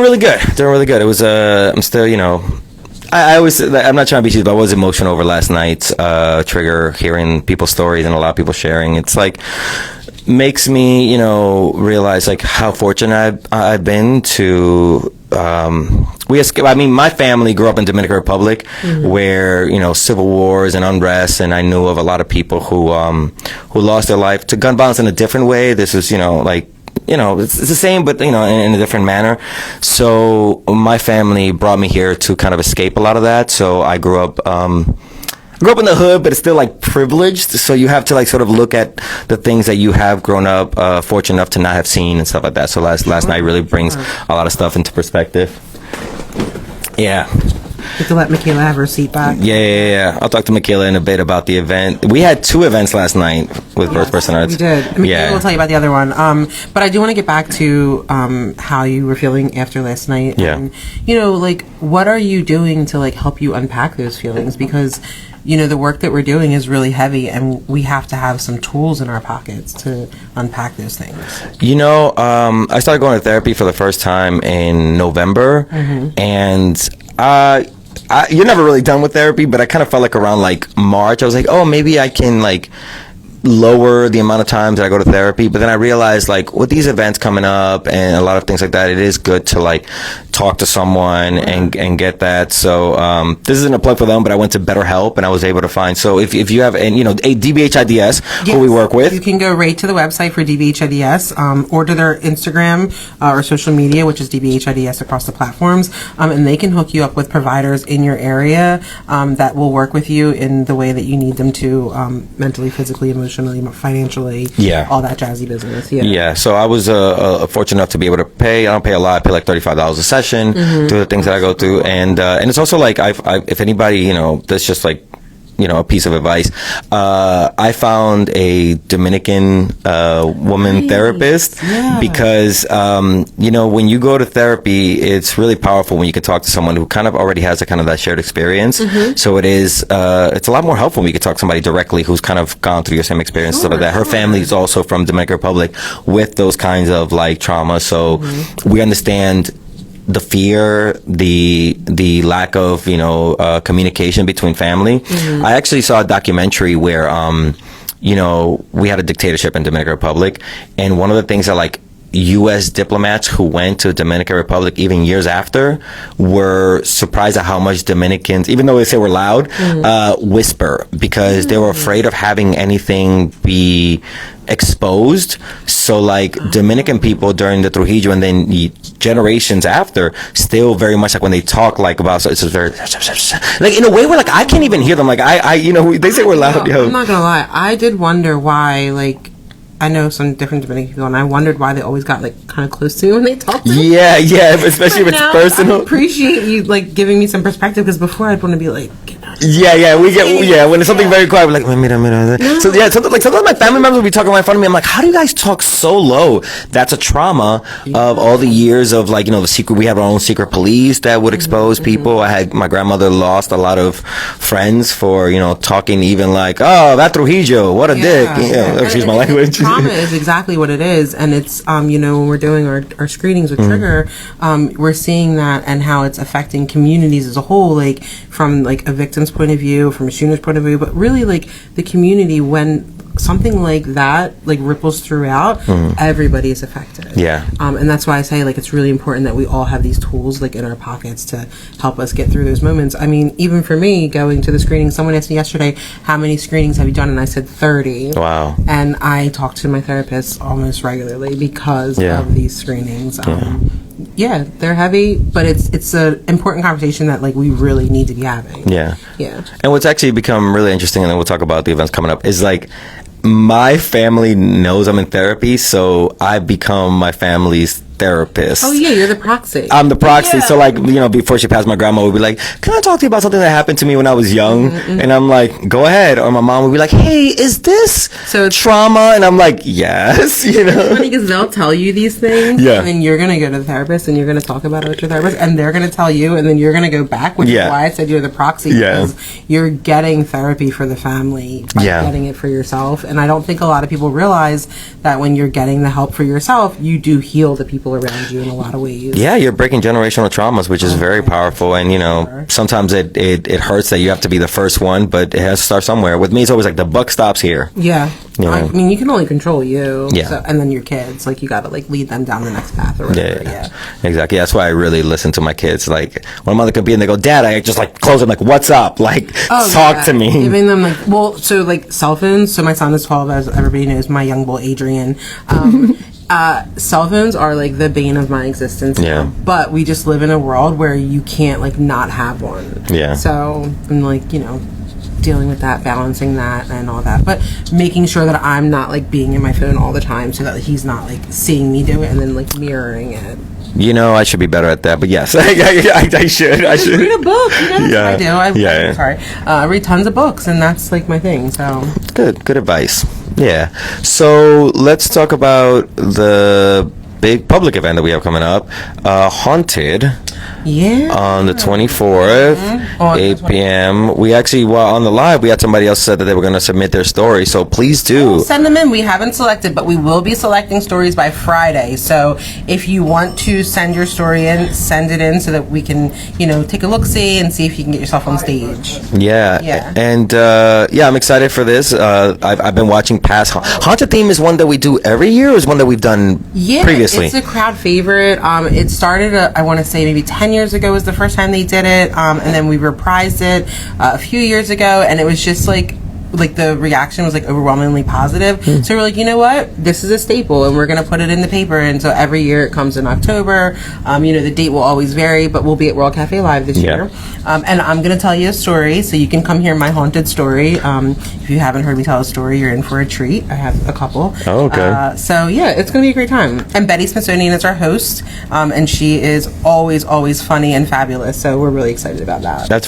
really good. Doing really good. It was I'm still, I always, I'm not trying to be cheesy, but I was emotional over last night's trigger, hearing people's stories and a lot of people sharing. It's like, makes me, realize like how fortunate I've been to, my family grew up in Dominican Republic, where, civil wars and unrest, and I knew of a lot of people who lost their life to gun violence in a different way. This is, it's the same, but, in a different manner. So my family brought me here to kind of escape a lot of that. So I grew up in the hood, but it's still like privileged. So you have to like sort of look at the things that you have grown up, fortunate enough to not have seen and stuff like that. So last night really brings a lot of stuff into perspective. Yeah. You have to let Michaela have her seat back. Yeah. I'll talk to Michaela in a bit about the event. We had 2 events last night with Birth Person Arts. We did. Michaela will tell you about the other one. But I do want to get back to how you were feeling after last night. Yeah. And, what are you doing to help you unpack those feelings? Because the work that we're doing is really heavy, and we have to have some tools in our pockets to unpack those things. I started going to therapy for the first time in November, and you're never really done with therapy, but I kind of felt like around March, I was like, oh, maybe I can lower the amount of times that I go to therapy. But then I realized with these events coming up and a lot of things like that, it is good to talk to someone and get that. So this isn't a plug for them, but I went to BetterHelp and I was able to find, so if you have a DBHIDS, who we work with, you can go right to the website for DBHIDS or to their Instagram or social media, which is DBHIDS across the platforms, and they can hook you up with providers in your area that will work with you in the way that you need them to, mentally, physically, emotionally, financially, all that jazzy business. So I was fortunate enough to be able to pay. I don't pay a lot. I pay like $35 a session to the things that I go through, and it's also if anybody that's just a piece of advice. I found a Dominican woman therapist because, when you go to therapy, it's really powerful when you can talk to someone who kind of already has that shared experience. So it's a lot more helpful when you can talk to somebody directly who's kind of gone through your same experience, stuff like that. Her family is also from Dominican Republic with those kinds of trauma. So we understand the fear, the lack of, communication between family. I actually saw a documentary where, we had a dictatorship in Dominican Republic, and one of the things that U.S. diplomats who went to Dominican Republic even years after were surprised at how much Dominicans, even though they say we're loud, whisper, because they were afraid of having anything be exposed. So Dominican people during the Trujillo and then generations after still very much when they talk about, so it's very in a way where I can't even hear them. They say we're loud. I'm not gonna lie, I did wonder why I know some different Dominican people, and I wondered why they always got kind of close to me when they talked to me. Yeah, especially if it's personal. I appreciate you giving me some perspective, because before I'd want to be we get when it's something very quiet, we're mira. No. So sometimes my family members will be talking right in front of me. I'm like, how do you guys talk so low? That's a trauma of all the years of the secret. We have our own secret police that would expose people. My grandmother lost a lot of friends for talking even oh, that Trujillo, what a dick. Excuse my language. Trauma is exactly what it is, and it's when we're doing our screenings with Trigger, we're seeing that and how it's affecting communities as a whole, from a victim's point of view, from a shooter's point of view, but really the community. When something like that ripples throughout, everybody is affected. And that's why I say it's really important that we all have these tools in our pockets to help us get through those moments. I mean, even for me going to the screening, someone asked me yesterday, how many screenings have you done? And I said 30. Wow. And I talk to my therapist almost regularly because of these screenings. They're heavy, but it's an important conversation that we really need to be having. And what's actually become really interesting, and then we'll talk about the events coming up, is my family knows I'm in therapy, so I've become my family's therapist. Oh yeah, you're the proxy. I'm the proxy. So before she passed, my grandma would be like, can I talk to you about something that happened to me when I was young? And I'm like, go ahead. Or my mom would be like, hey, is this trauma? And I'm like, yes. It's funny because they'll tell you these things, and then you're gonna go to the therapist and you're gonna talk about it with your therapist, and they're gonna tell you, and then you're gonna go back, which is why I said you're the proxy, because you're getting therapy for the family by getting it for yourself. And I don't think a lot of people realize that when you're getting the help for yourself, you do heal the people people around you in a lot of ways. Yeah, you're breaking generational traumas, which is very powerful. And, you know, sometimes it hurts that you have to be the first one, but it has to start somewhere. With me, it's always like the buck stops here. Yeah. You know? I mean, you can only control you. Yeah. So, and then your kids. Like, you got to, like, lead them down the next path or whatever. Yeah. Exactly. That's why I really listen to my kids. Like, when mother could be and they go, Dad, I just, like, close them, like, what's up? Like, talk to me. Giving them, like, well, so, like, cell phones. So, my son is 12, as everybody knows, my young boy, Adrian. Cell phones are, like, the bane of my existence. Yeah. But we just live in a world where you can't, like, not have one. Yeah. So, I'm, like, you know, dealing with that, balancing that and all that, but making sure that I'm not like being in my phone all the time so that he's not like seeing me do it and then like mirroring it. You know, I should be better at that, but yes, I should. Read a book. You know, that's what I do. Yeah. Sorry. I read tons of books, and that's like my thing. So good advice. Yeah. So let's talk about the big public event that we have coming up, Haunted. Yeah. On the 24th, 8 p.m. We actually, while on the live, we had somebody else said that they were going to submit their story. So please do. Send them in. We haven't selected, but we will be selecting stories by Friday. So if you want to send your story in, send it in so that we can, you know, take a look-see and see if you can get yourself on stage. Yeah. Yeah. And, I'm excited for this. I've been watching past. Haunted Theme is one that we do every year, or is one that we've done previously? It's a crowd favorite. It started, I want to say, maybe 10 years ago was the first time they did it, and then we reprised it a few years ago, and it was just like the reaction was like overwhelmingly positive. So we're like, you know what, this is a staple and we're gonna put it in the paper. And so every year it comes in October. You know, the date will always vary, but we'll be at World Cafe Live this year. And I'm gonna tell you a story, so you can come hear my haunted story. If you haven't heard me tell a story, you're in for a treat. I have a couple. Oh, okay. So yeah, it's gonna be a great time. And Betty Smithsonian is our host, and she is always funny and fabulous, so we're really excited about that. That's